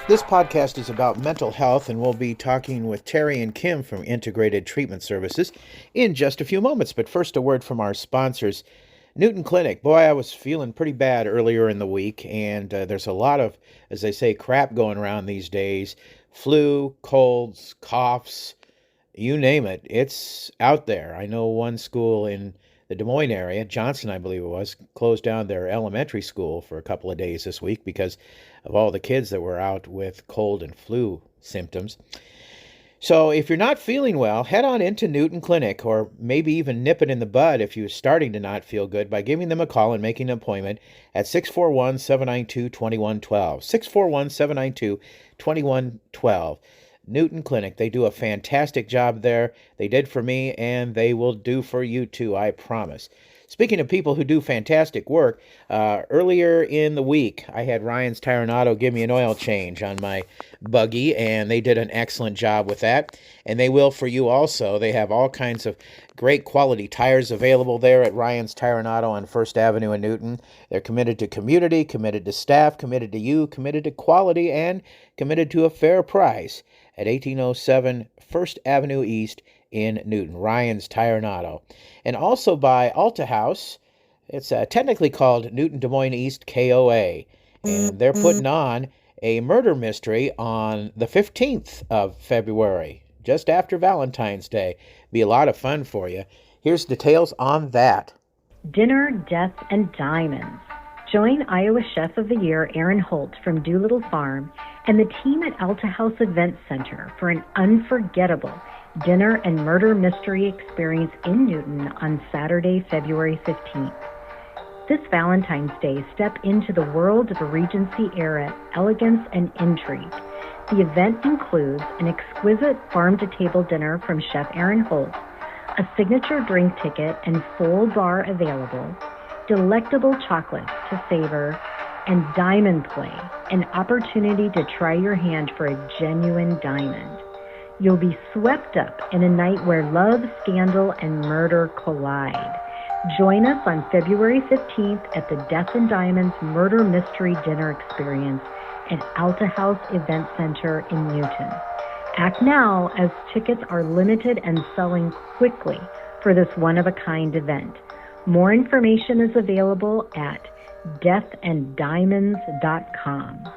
This podcast is about mental health, and we'll be talking with Terry and Kim from Integrated Treatment Services in just a few moments. But first, a word from our sponsors, Newton Clinic. Boy, I was feeling pretty bad earlier in the week, and there's a lot of, as they say, crap going around these days. Flu, colds, coughs, you name it. It's out there. I know one school in the Des Moines area, Johnson, I believe it was, closed down their elementary school for a couple of days this week because of all the kids that were out with cold and flu symptoms. So if you're not feeling well, head on into Newton Clinic, or maybe even nip it in the bud if you're starting to not feel good by giving them a call and making an appointment at 641-792-2112. 641-792-2112. Newton Clinic. They do a fantastic job there. They did for me, and they will do for you too, I promise. Speaking of people who do fantastic work, earlier in the week, I had Ryan's Tire and Auto give me an oil change on my buggy, and they did an excellent job with that, and they will for you also. They have all kinds of great quality tires available there at Ryan's Tire and Auto on First Avenue in Newton. They're committed to community, committed to staff, committed to you, committed to quality, and committed to a fair price at 1807 First Avenue East in Newton, Ryan's Tire and Auto. And also by Alta House. It's technically called Newton Des Moines East KOA. And they're putting on a murder mystery on the 15th of February, just after Valentine's Day. Be a lot of fun for you. Here's details on that. Dinner, Death, and Diamonds. Join Iowa Chef of the Year Aaron Holt from Doolittle Farm and the team at Alta House Event Center for an unforgettable dinner and murder mystery experience in Newton on Saturday, February 15th. This Valentine's Day, step into the world of Regency-era elegance and intrigue. The event includes an exquisite farm-to-table dinner from Chef Aaron Holt, a signature drink ticket and full bar available, delectable chocolates to savor, and diamond play, an opportunity to try your hand for a genuine diamond. You'll be swept up in a night where love, scandal, and murder collide. Join us on February 15th at the Death and Diamonds Murder Mystery Dinner Experience at Alta House Event Center in Newton. Act now, as tickets are limited and selling quickly for this one-of-a-kind event. More information is available at deathanddiamonds.com.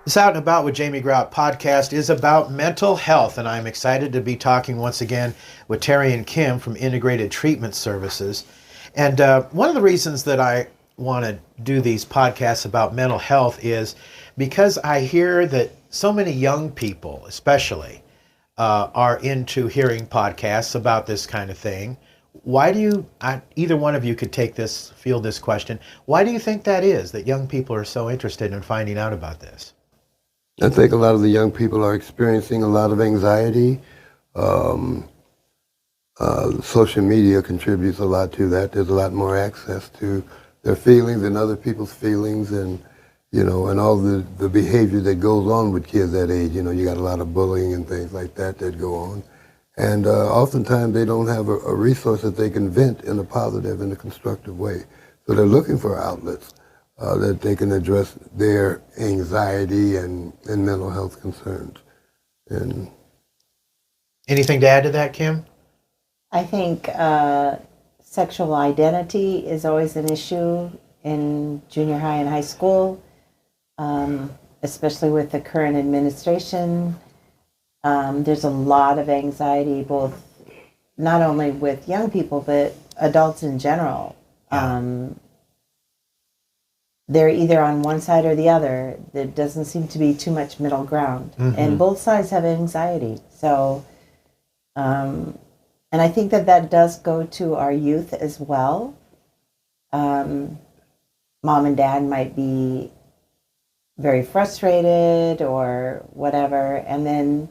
This Out and About with Jamie Grout podcast is about mental health, and I'm excited to be talking once again with Terry and Kim from Integrated Treatment Services. And one of the reasons that I want to do these podcasts about mental health is because I hear that so many young people, especially, are into hearing podcasts about this kind of thing. Why do you, either one of you could field this question, why do you think that is, that young people are so interested in finding out about this? I think a lot of the young people are experiencing a lot of anxiety. Social media contributes a lot to that. There's a lot more access to their feelings and other people's feelings, and and all the behavior that goes on with kids that age. You got a lot of bullying and things like that go on. And oftentimes they don't have a resource that they can vent in a positive and a constructive way. So they're looking for outlets that they can address their anxiety and mental health concerns. And anything to add to that, Kim? I think sexual identity is always an issue in junior high and high school, especially with the current administration. There's a lot of anxiety, both not only with young people, but adults in general. Yeah. They're either on one side or the other. There doesn't seem to be too much middle ground. Mm-hmm. And both sides have anxiety. So, and I think that does go to our youth as well. Mom and dad might be very frustrated or whatever, and then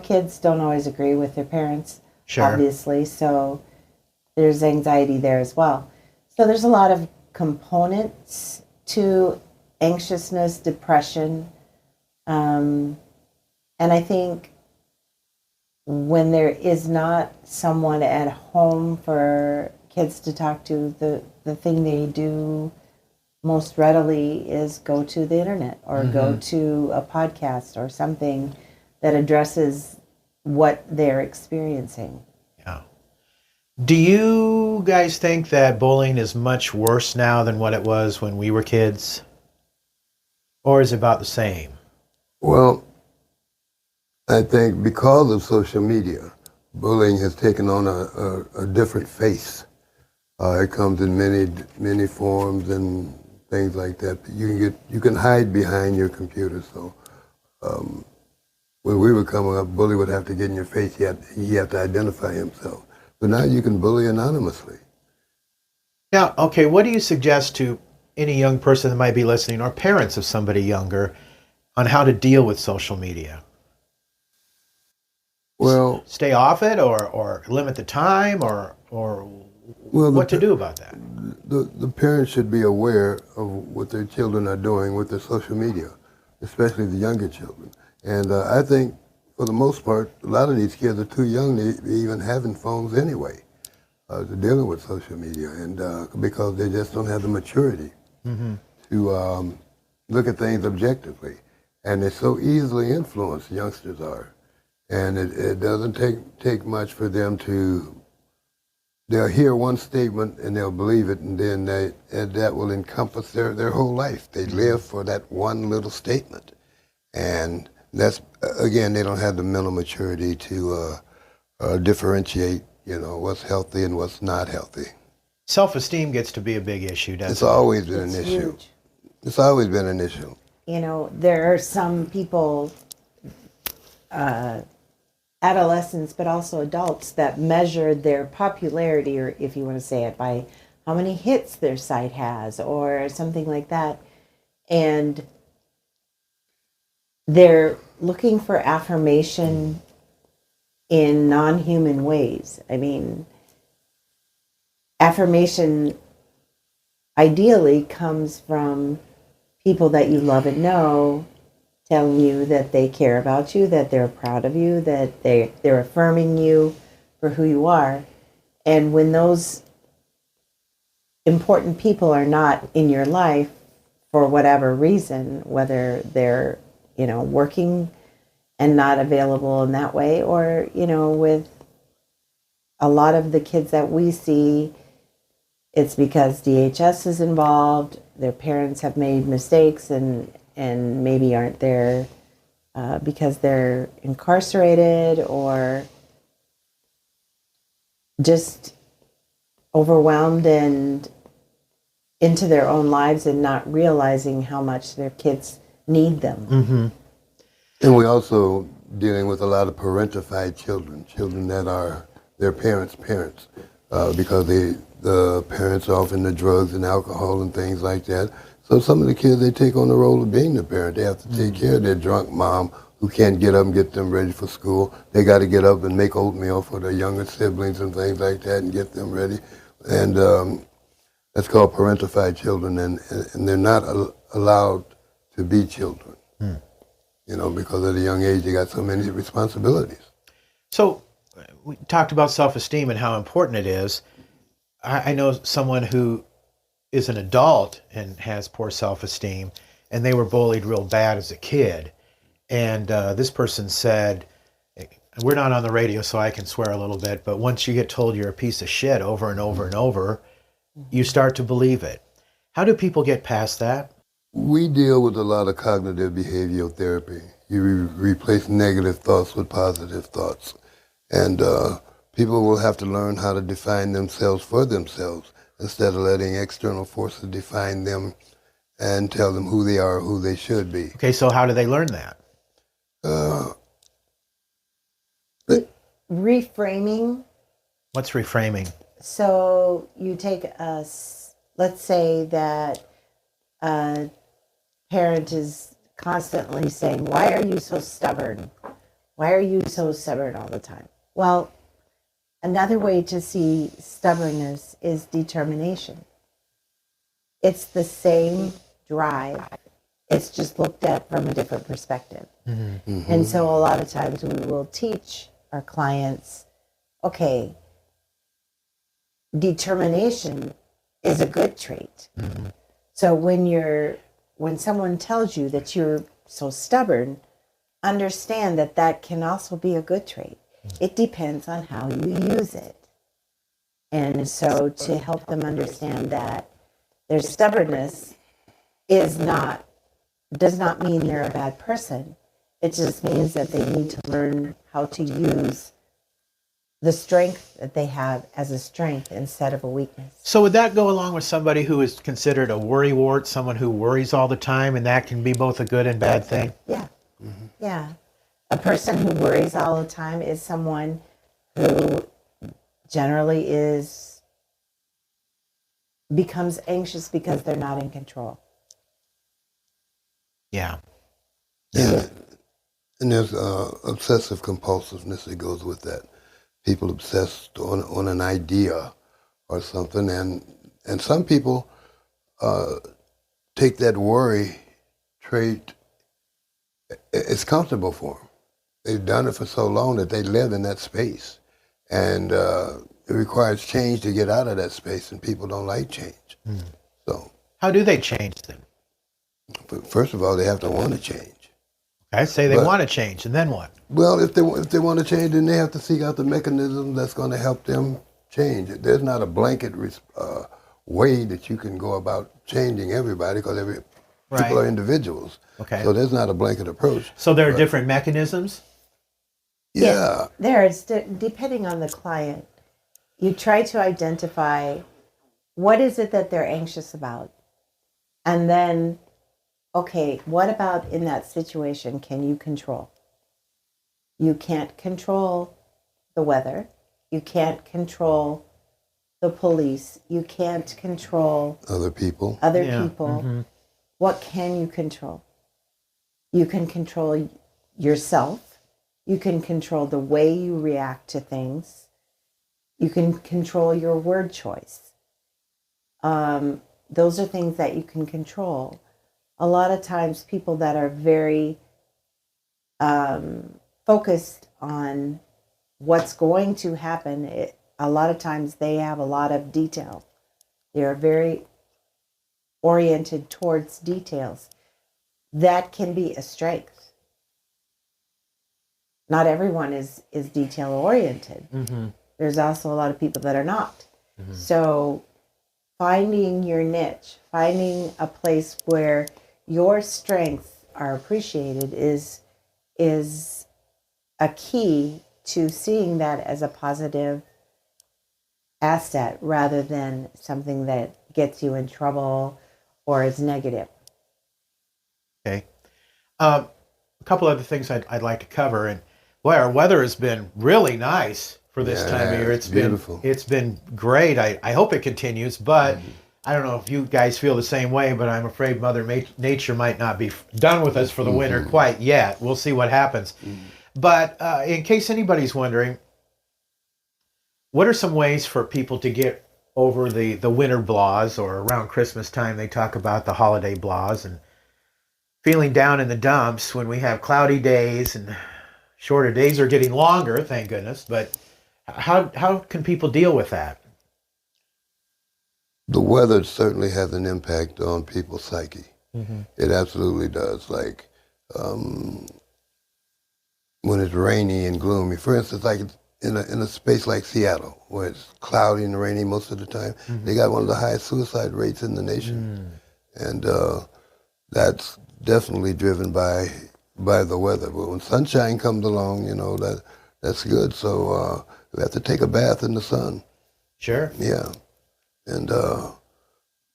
kids don't always agree with their parents, sure, obviously, so there's anxiety there as well. So there's a lot of components to anxiousness, depression, and I think when there is not someone at home for kids to talk to, the thing they do most readily is go to the internet or go to a podcast or something that addresses what they're experiencing. Yeah. Do you guys think that bullying is much worse now than what it was when we were kids? Or is it about the same? Well, I think because of social media, bullying has taken on a different face. It comes in many forms and things like that. You can hide behind your computer. So when we were coming up, bully would have to get in your face. He had to identify himself. But now you can bully anonymously. Now, okay, what do you suggest to any young person that might be listening or parents of somebody younger on how to deal with social media? Well, Stay off it or limit the time or what to do about that? The parents should be aware of what their children are doing with their social media, especially the younger children. And I think, for the most part, a lot of these kids are too young to be even having phones anyway, to dealing with social media, and because they just don't have the maturity to look at things objectively. And they're so easily influenced, youngsters are. And it doesn't take much for them they'll hear one statement and they'll believe it, and then that will encompass their whole life. They live for that one little statement. And that's, again, they don't have the mental maturity to differentiate, what's healthy and what's not healthy. Self-esteem gets to be a big issue, doesn't It's it? always been an It's issue. huge. It's always been an issue. There are some people, adolescents, but also adults, that measure their popularity, or if you want to say it, by how many hits their site has or something like that. And they're looking for affirmation in non-human ways. I mean, affirmation ideally comes from people that you love and know, telling you that they care about you, that they're proud of you, that they're affirming you for who you are. And when those important people are not in your life for whatever reason, whether they're, working and not available in that way, or, with a lot of the kids that we see, it's because DHS is involved, their parents have made mistakes and maybe aren't there because they're incarcerated or just overwhelmed and into their own lives and not realizing how much their kids need them. And we're also dealing with a lot of parentified children that are their parents' parents, because the parents are off into drugs and alcohol and things like that. So some of the kids, they take on the role of being the parent. They have to take care of their drunk mom who can't get up and get them ready for school. They got to get up and make oatmeal for their younger siblings and things like that and get them ready. And that's called parentified children, and they're not allowed to be children. Because at a young age, they got so many responsibilities. So we talked about self-esteem and how important it is. I know someone who is an adult and has poor self-esteem, and they were bullied real bad as a kid. And this person said, we're not on the radio, so I can swear a little bit, but once you get told you're a piece of shit over and over and over, you start to believe it. How do people get past that? We deal with a lot of cognitive behavioral therapy. You replace negative thoughts with positive thoughts. And people will have to learn how to define themselves for themselves instead of letting external forces define them and tell them who they are, who they should be. Okay, so how do they learn that? Reframing. What's reframing? So you take let's say that a parent is constantly saying, why are you so stubborn? Why are you so stubborn all the time? Well, another way to see stubbornness is determination. It's the same drive. It's just looked at from a different perspective. And so a lot of times we will teach our clients, okay, determination is a good trait. So when someone tells you that you're so stubborn, understand that that can also be a good trait. It depends on how you use it. And so to help them understand that their stubbornness does not mean they're a bad person. It just means that they need to learn how to use the strength that they have as a strength instead of a weakness. So would that go along with somebody who is considered a worrywart, someone who worries all the time, and that can be both a good and bad thing? Yeah. Yeah. A person who worries all the time is someone who generally becomes anxious because they're not in control. Yeah. Yeah. And there's obsessive compulsiveness that goes with that. People obsessed on an idea or something, and some people take that worry trait. It's comfortable for them. They've done it for so long that they live in that space, and it requires change to get out of that space, and people don't like change. So, How do they change them? first of all, they have to want to change. I say they But- want to change, and then what? Well, if they want to change, then they have to seek out the mechanism that's going to help them change. There's not a blanket way that you can go about changing everybody, because Right. people are individuals. Okay. So there's not a blanket approach. So there are different mechanisms? Yeah. There's, depending on the client, you try to identify what is it that they're anxious about. And then, okay, what about in that situation can you control? You can't control the weather. You can't control the police. You can't control Other people. other Yeah. people. What can you control? You can control yourself. You can control the way you react to things. You can control your word choice. Those are things that you can control. A lot of times people that are very focused on what's going to happen, a lot of times they have a lot of detail. They're very oriented towards details. That can be a strength. Not everyone is detail oriented. There's also a lot of people that are not. So finding your niche, finding a place where your strengths are appreciated is a key to seeing that as a positive asset rather than something that gets you in trouble or is negative. Okay. A couple other things I'd like to cover. And boy, our weather has been really nice for this time of year. it's beautiful. It's been great. I hope it continues, but I don't know if you guys feel the same way, but I'm afraid Mother Nature might not be done with us for the winter quite yet. We'll see what happens. But in case anybody's wondering, what are some ways for people to get over the winter blahs, or around Christmas time they talk about the holiday blahs and feeling down in the dumps when we have cloudy days and shorter days are getting longer, thank goodness. But how can people deal with that? The weather certainly has an impact on people's psyche. It absolutely does. Like when it's rainy and gloomy, for instance, like in a space like Seattle, where it's cloudy and rainy most of the time, they got one of the highest suicide rates in the nation, and that's definitely driven by the weather. But when sunshine comes along, that's good. So we have to take a bath in the sun. Sure. Yeah. And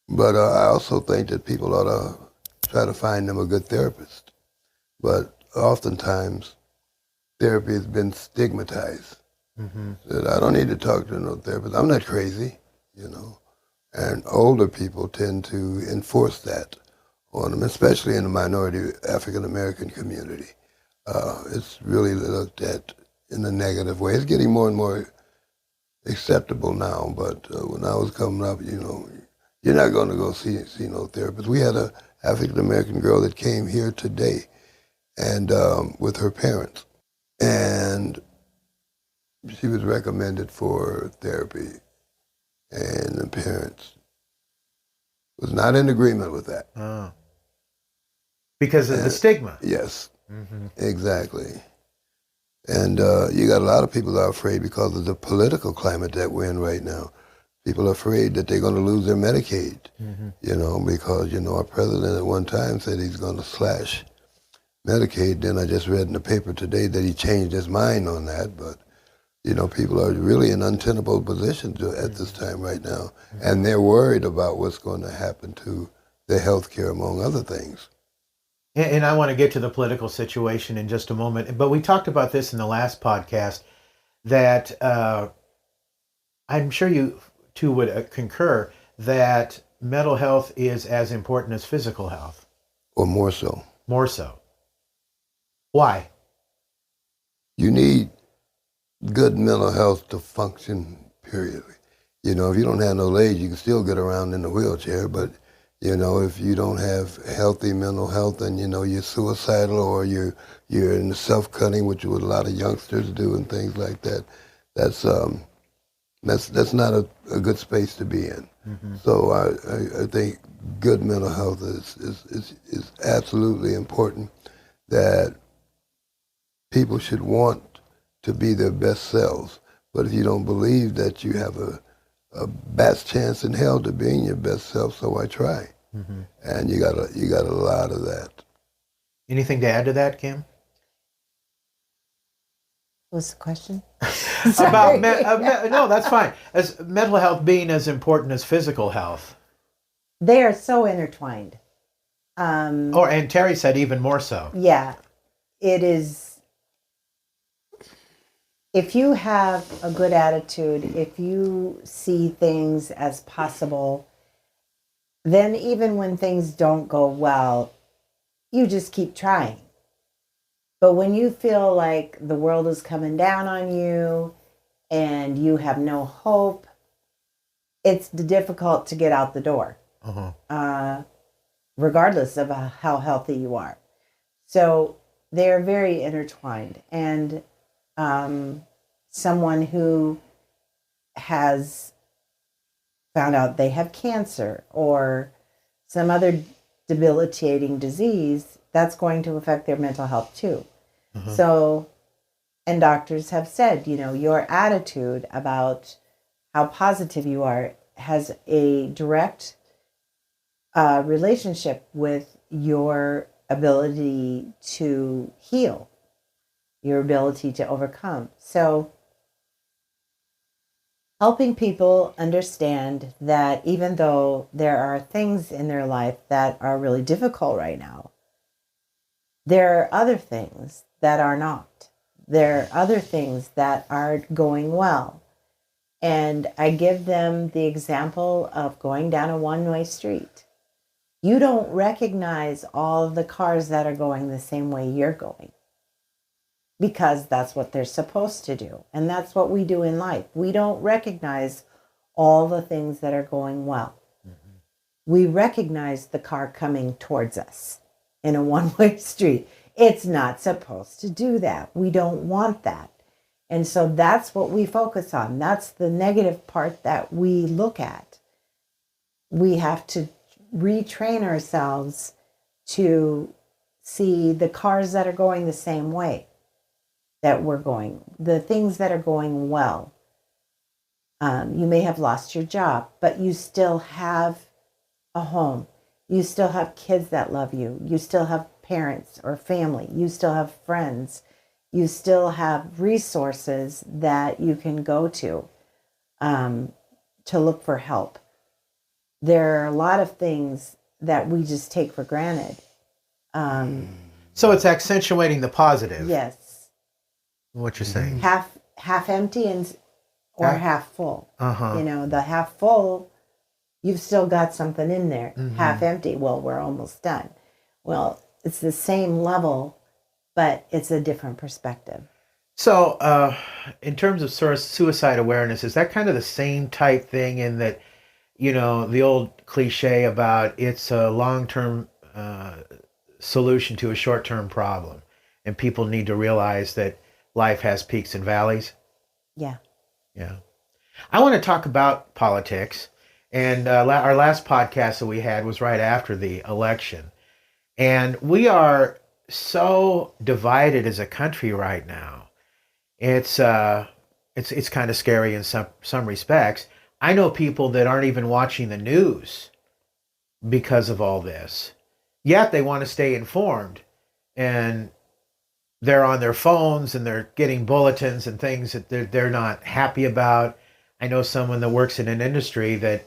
but I also think that people ought to try to find them a good therapist. But oftentimes, therapy has been stigmatized. That I don't need to talk to no therapist. I'm not crazy, And older people tend to enforce that on them, especially in the minority African American community. It's really looked at in a negative way. It's getting more and more acceptable now, but when I was coming up, you're not going to go see no therapist. We had a African American girl that came here today, and with her parents, and she was recommended for therapy, and the parents was not in agreement with that. Oh. Because of the stigma. Yes, exactly. And you got a lot of people that are afraid because of the political climate that we're in right now. People are afraid that they're going to lose their Medicaid, because, our president at one time said he's going to slash Medicaid. Then I just read in the paper today that he changed his mind on that. But, people are really in untenable positions at this time right now. And they're worried about what's going to happen to their health care, among other things. And I want to get to the political situation in just a moment. But we talked about this in the last podcast, that I'm sure you two would concur that mental health is as important as physical health. Or more so. More so. Why? You need good mental health to function, period. If you don't have no legs, you can still get around in a wheelchair, but if you don't have healthy mental health and, you're suicidal or you're in the self-cutting, which is what a lot of youngsters do and things like that, that's not a good space to be in. So I think good mental health is absolutely important, that people should want to be their best selves. But if you don't believe that you have a bat's chance in hell to being your best self, so I try. And you got a lot of that. Anything to add to that, Kim? What's the question? About no, that's fine. As mental health being as important as physical health. They are so intertwined. And Terry said even more so. Yeah, it is. If you have a good attitude, if you see things as possible, then even when things don't go well, you just keep trying. But when you feel like the world is coming down on you and you have no hope, it's difficult to get out the door, regardless of how healthy you are. So they're very intertwined. And someone who has found out they have cancer or some other debilitating disease, that's going to affect their mental health too. So, and doctors have said, your attitude about how positive you are has a direct relationship with your ability to heal, your ability to overcome. So, helping people understand that even though there are things in their life that are really difficult right now, there are other things that are not. There are other things that are going well. And I give them the example of going down a one-way street. You don't recognize all of the cars that are going the same way you're going, because that's what they're supposed to do. And that's what we do in life. We don't recognize all the things that are going well. We recognize the car coming towards us in a one-way street. It's not supposed to do that. We don't want that. And so that's what we focus on. That's the negative part that we look at. We have to retrain ourselves to see the cars that are going the same way that we're going, the things that are going well. You may have lost your job, but you still have a home. You still have kids that love you. You still have parents or family. You still have friends. You still have resources that you can go to look for help. There are a lot of things that we just take for granted. So it's accentuating the positive. Yes. What you're saying. Half empty or half full. The half full, you've still got something in there. Half empty, well, we're almost done. Well, it's the same level, but it's a different perspective. So in terms of sort of suicide awareness, is that kind of the same type thing in that, the old cliche about it's a long-term solution to a short-term problem, and people need to realize that life has peaks and valleys? Yeah. Yeah. I want to talk about politics. And our last podcast that we had was right after the election. And we are so divided as a country right now. It's kind of scary in some respects. I know people that aren't even watching the news because of all this. Yet they want to stay informed, and they're on their phones and they're getting bulletins and things that they're not happy about. I know someone that works in an industry that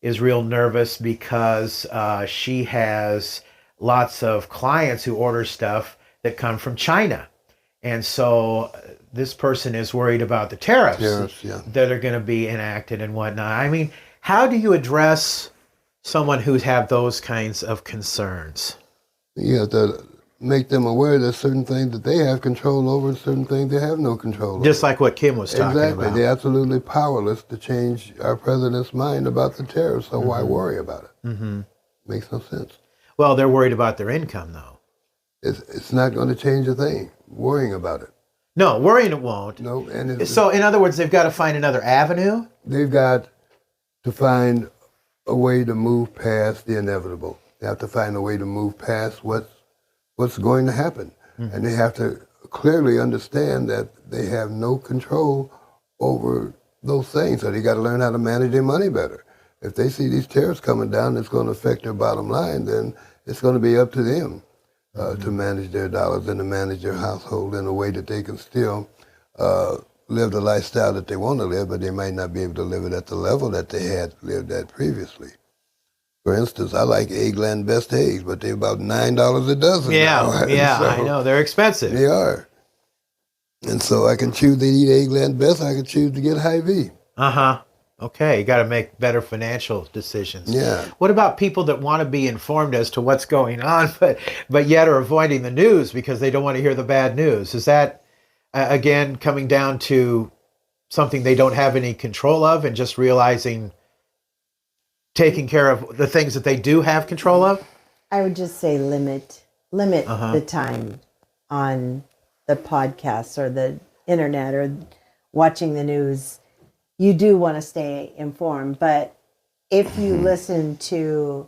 is real nervous because she has lots of clients who order stuff that come from China. And so this person is worried about the tariffs Yeah. that are going to be enacted and whatnot. I mean, how do you address someone who's have those kinds of concerns? You have to make them aware that certain things that they have control over and certain things they have no control over. Just like what Kim was talking Exactly. about. They're absolutely powerless to change our president's mind about the tariffs, so why worry about it? Mm-hmm. Makes no sense. Well, they're worried about their income, though. It's not going to change a thing, worrying about it. No, worrying it won't. No, and So, in other words, they've got to find another avenue? they've got to find a way to move past the inevitable. They have to find a way to move past what's going to happen. And they have to clearly understand that they have no control over those things. So they got to learn how to manage their money better. If they see these tariffs coming down, it's going to affect their bottom line, then it's going to be up to them to manage their dollars and to manage their household in a way that they can still live the lifestyle that they want to live, but they might not be able to live it at the level that they had lived at previously. For instance, I like Eggland Best eggs, but they're about $9 a dozen. Yeah, now. yeah, So I know. They're expensive. they are. And so I can choose to eat Eggland Best, I can choose to get Hy-Vee. Uh-huh. Okay, you got to make better financial decisions. Yeah. What about people that want to be informed as to what's going on, but yet are avoiding the news because they don't want to hear the bad news? Is that, again, coming down to something they don't have any control of and just realizing taking care of the things that they do have control of? I would just say limit the time on the podcasts or the internet or watching the news. You do want to stay informed, but if you listen to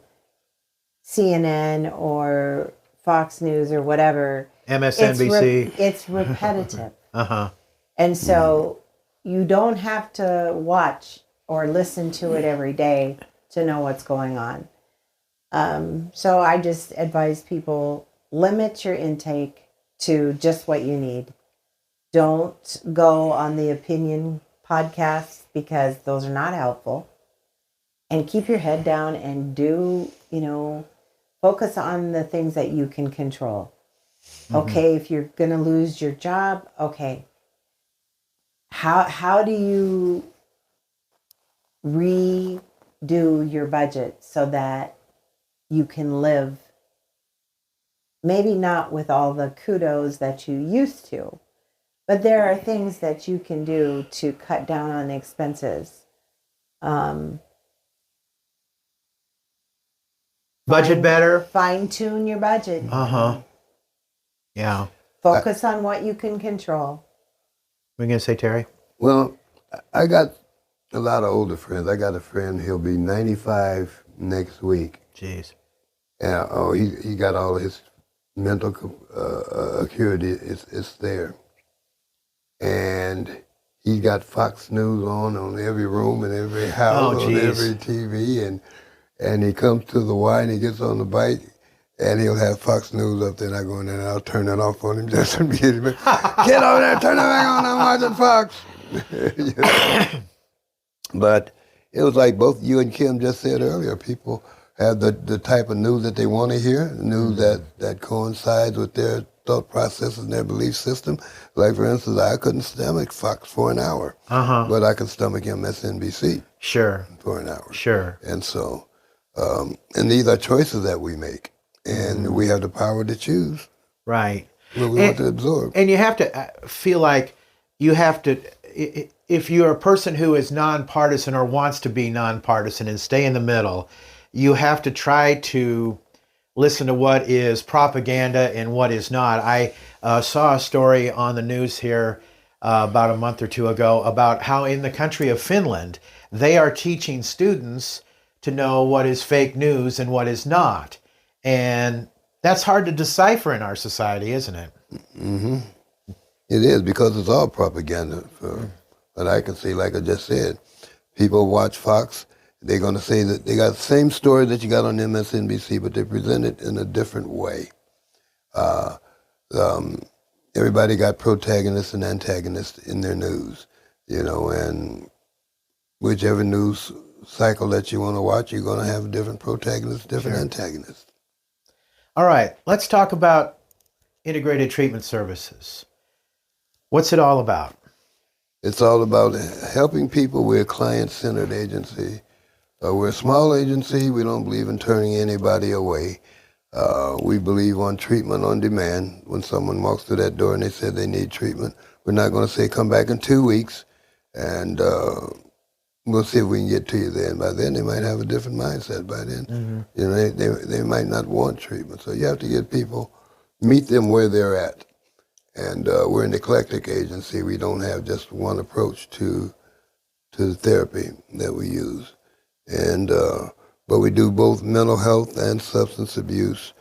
CNN or Fox News or whatever, MSNBC. it's repetitive. Uh-huh. And so you don't have to watch or listen to it every day to know what's going on. So I just advise people, limit your intake to just what you need. Don't go on the opinion podcasts because those are not helpful. And keep your head down and do, focus on the things that you can control. Okay, if you're going to lose your job, okay. How do you redo your budget so that you can live, maybe not with all the kudos that you used to, but there are things that you can do to cut down on expenses. Budget better? Fine tune your budget. Uh-huh. Yeah. Focus on what you can control. What are you going to say, Terry? Well, I got a lot of older friends. I got a friend, he'll be 95 next week. Jeez. And he got all of his mental acuity, it's there. And he got Fox News on every room and every house, Oh, on geez. every TV, and he comes to the Y and he gets on the bike, and he'll have Fox News up there, and I go in there and I'll turn it off on him just to get him. Get over there, turn it back on, I'm watching Fox. You know? But it was like both you and Kim just said earlier, people have the type of news that they want to hear, news that coincides with their thought processes and their belief system. Like, for instance, I couldn't stomach Fox for an hour, but I could stomach MSNBC Sure. for an hour. Sure. And so, and these are choices that we make, and we have the power to choose Right. what we want to absorb. And you have to feel like you have to, if you're a person who is nonpartisan or wants to be nonpartisan and stay in the middle, you have to try to listen to what is propaganda and what is not. I saw a story on the news here about a month or two ago about how in the country of Finland, they are teaching students to know what is fake news and what is not. And that's hard to decipher in our society, isn't it? Hmm. It is, because it's all propaganda. But I can see, like I just said, people watch Fox. They're going to say that they got the same story that you got on MSNBC, but they present it in a different way. Uh, Everybody got protagonists and antagonists in their news, and whichever news cycle that you want to watch, you're going to have different protagonists, different antagonists. All right, let's talk about integrated treatment services. What's it all about? It's all about helping people. We're a client-centered agency. We're a small agency. We don't believe in turning anybody away. We believe on treatment on demand. When someone walks through that door and they said they need treatment, we're not going to say, come back in 2 weeks, and we'll see if we can get to you then. By then, they might have a different mindset by then. Mm-hmm. They might not want treatment. So you have to get people, meet them where they're at. And we're an eclectic agency. We don't have just one approach to the therapy that we use. And but we do both mental health and substance abuse,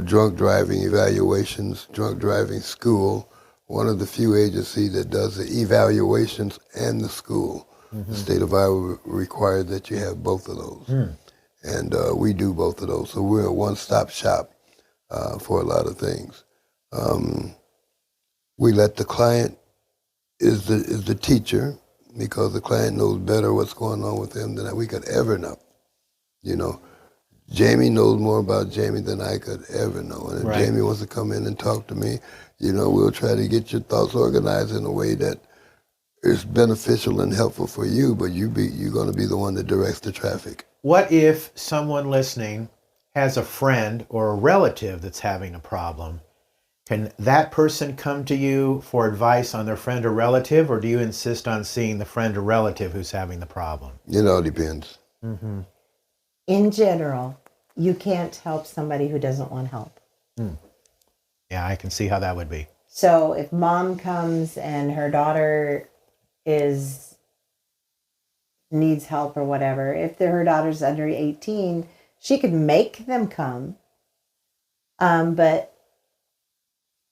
drunk driving evaluations, drunk driving school. One of the few agencies that does the evaluations and the school. Mm-hmm. The state of Iowa requires that you have both of those. Mm. And we do both of those. So we're a one-stop shop for a lot of things. We let the client is the teacher, because the client knows better what's going on with them than we could ever know. Jamie knows more about Jamie than I could ever know. And if Jamie wants to come in and talk to me, we'll try to get your thoughts organized in a way that is beneficial and helpful for you, but you're going to be the one that directs the traffic. What if someone listening has a friend or a relative that's having a problem? Can that person come to you for advice on their friend or relative, or do you insist on seeing the friend or relative who's having the problem? It all depends. Mm-hmm. In general, you can't help somebody who doesn't want help. Mm. Yeah, I can see how that would be. So if mom comes and her daughter needs help or whatever, if her daughter's under 18, she could make them come. But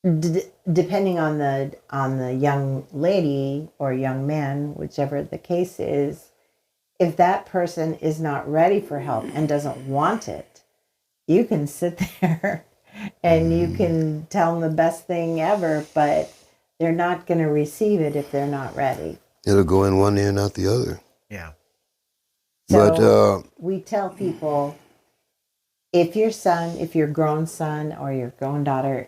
depending on the young lady or young man, whichever the case is, if that person is not ready for help and doesn't want it, you can sit there and you can tell them the best thing ever, but they're not going to receive it if they're not ready. It'll go in one ear and out the other. Yeah. So we tell people, if your grown son or your grown daughter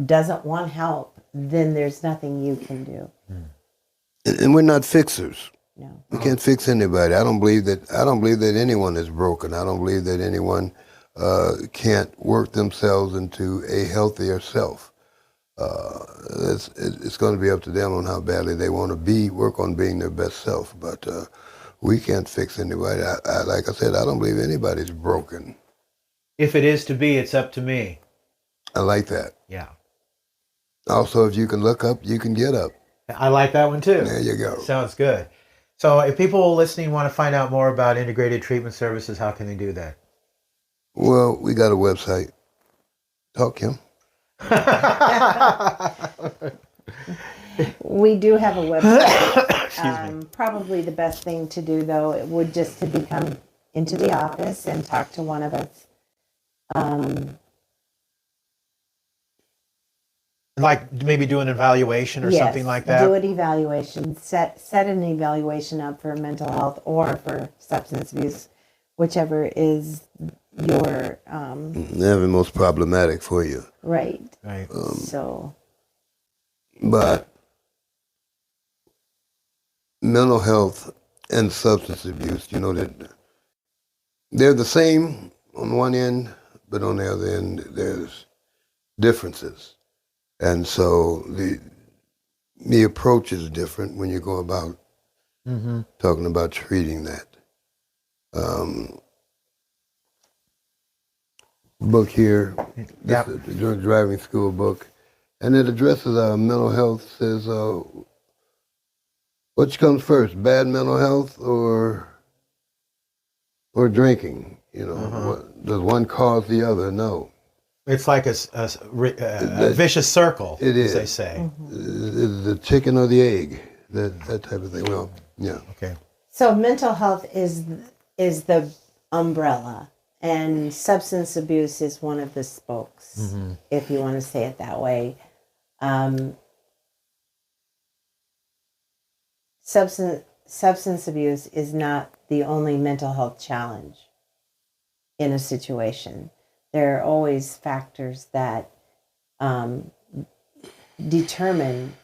doesn't want help, then there's nothing you can do. And we're not fixers. No. We can't fix anybody. I don't believe that anyone is broken. I don't believe that anyone can't work themselves into a healthier self. It's going to be up to them on how badly they want to work on being their best self. But we can't fix anybody. Like I said, I don't believe anybody's broken. If it is to be, it's up to me. I like that. Yeah. Also, if you can look up, you can get up. I like that one too. There you go. Sounds good. So if people listening want to find out more about integrated treatment services, how can they do that? Well, we got a website. Talk, Kim. We do have a website. Probably the best thing to do, though, it would just to come into the office and talk to one of us. Like maybe do an evaluation or something like that? Do an evaluation. Set an evaluation up for mental health or for substance abuse, whichever is your... Never most problematic for you. Right. Right. But mental health and substance abuse, that they're the same on one end, but on the other end, there's differences. And so the approach is different when you go about talking about treating that. Book here, the drunk driving school book, and it addresses our mental health. Says Which comes first, bad mental health or drinking? You know, does one cause the other? No. It's like a vicious circle, It as is. they say. The chicken or the egg, that type of thing. Well, yeah. Okay. So mental health is the umbrella, and substance abuse is one of the spokes, if you want to say it that way. Substance abuse is not the only mental health challenge in a situation. There are always factors that determine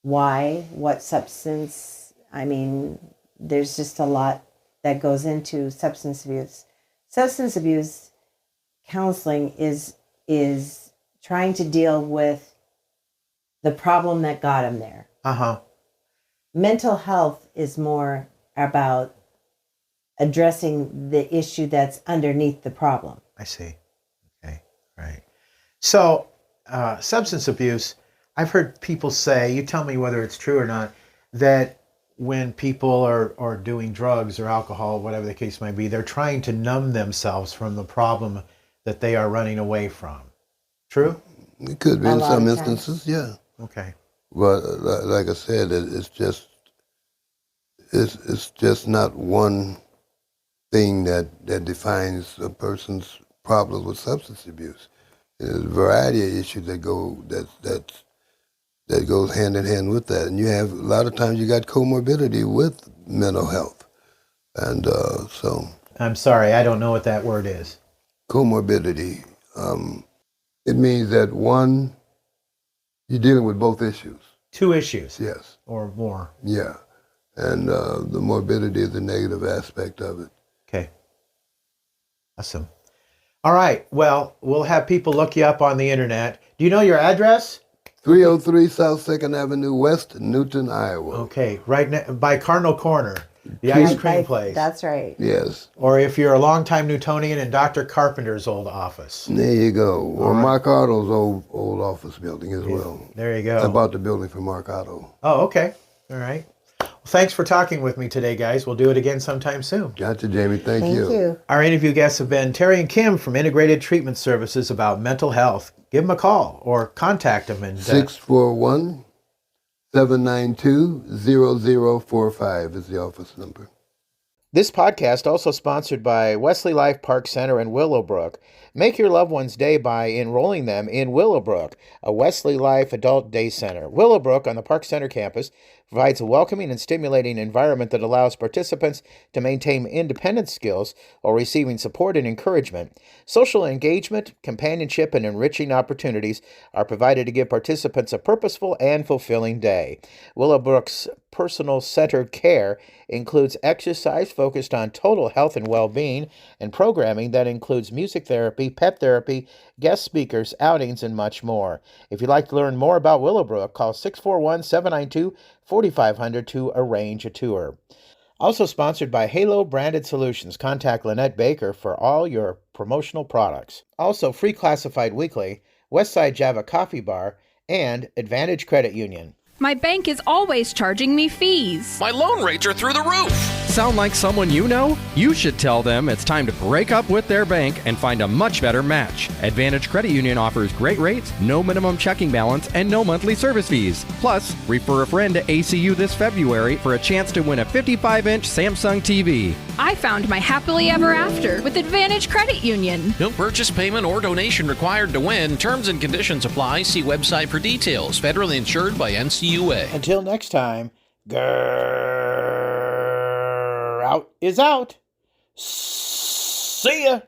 what substance. I mean, there's just a lot that goes into substance abuse. Substance abuse counseling is trying to deal with the problem that got him there. Mental health is more about addressing the issue that's underneath the problem. I see. Okay. Right. So, substance abuse, I've heard people say, you tell me whether it's true or not, that when people are doing drugs or alcohol, whatever the case might be, they're trying to numb themselves from the problem that they are running away from. True? It could be A in lot some of times. instances, yeah. Okay. But like I said, it's just not one thing that defines a person's problem with substance abuse. There's a variety of issues that goes hand in hand with that, and you have a lot of times you got comorbidity with mental health, and so I'm sorry, I don't know what that word is. comorbidity. It means that one, you're dealing with both issues. Two issues Yes. or more. Yeah. And the morbidity is the negative aspect of it. Okay. Awesome. All right. Well, we'll have people look you up on the internet. Do you know your address? 303 South 2nd Avenue West, Newton, Iowa. Okay. Right by Cardinal Corner, the ice cream place. That's right. Yes. Or if you're a longtime Newtonian, in Dr. Carpenter's old office. There you go. Or Mark Otto's old office building as well. There you I go. bought the building from Mark Otto. Oh, okay. All right. Well, thanks for talking with me today, guys. We'll do it again sometime soon. Gotcha, Jamie. Thank Thank you. Our interview guests have been Terry and Kim from Integrated Treatment Services about mental health. Give them a call or contact them. And 641 792 0045 is the office number. This podcast also sponsored by Wesley Life Park Center in Willowbrook. Make your loved one's day by enrolling them in Willowbrook, a Wesley Life Adult Day Center. Willowbrook on the Park Center campus provides a welcoming and stimulating environment that allows participants to maintain independent skills while receiving support and encouragement. Social engagement, companionship, and enriching opportunities are provided to give participants a purposeful and fulfilling day. Willowbrook's personal-centered care includes exercise focused on total health and well-being and programming that includes music therapy, pet therapy, guest speakers, outings, and much more. If you'd like to learn more about Willowbrook, call 641-792-4500 to arrange a tour. Also sponsored by Halo Branded Solutions. Contact Lynette Baker for all your promotional products. Also Free Classified Weekly, Westside Java Coffee Bar, and Advantage Credit Union. My bank is always charging me fees. My loan rates are through the roof. Sound like someone you know? You should tell them it's time to break up with their bank and find a much better match. Advantage Credit Union offers great rates, no minimum checking balance, and no monthly service fees. Plus, refer a friend to ACU this February for a chance to win a 55-inch Samsung TV. I found my happily ever after with Advantage Credit Union. No purchase payment or donation required to win. Terms and conditions apply. See website for details. Federally insured by NCUA. Until next time, grrr, out is out. See ya.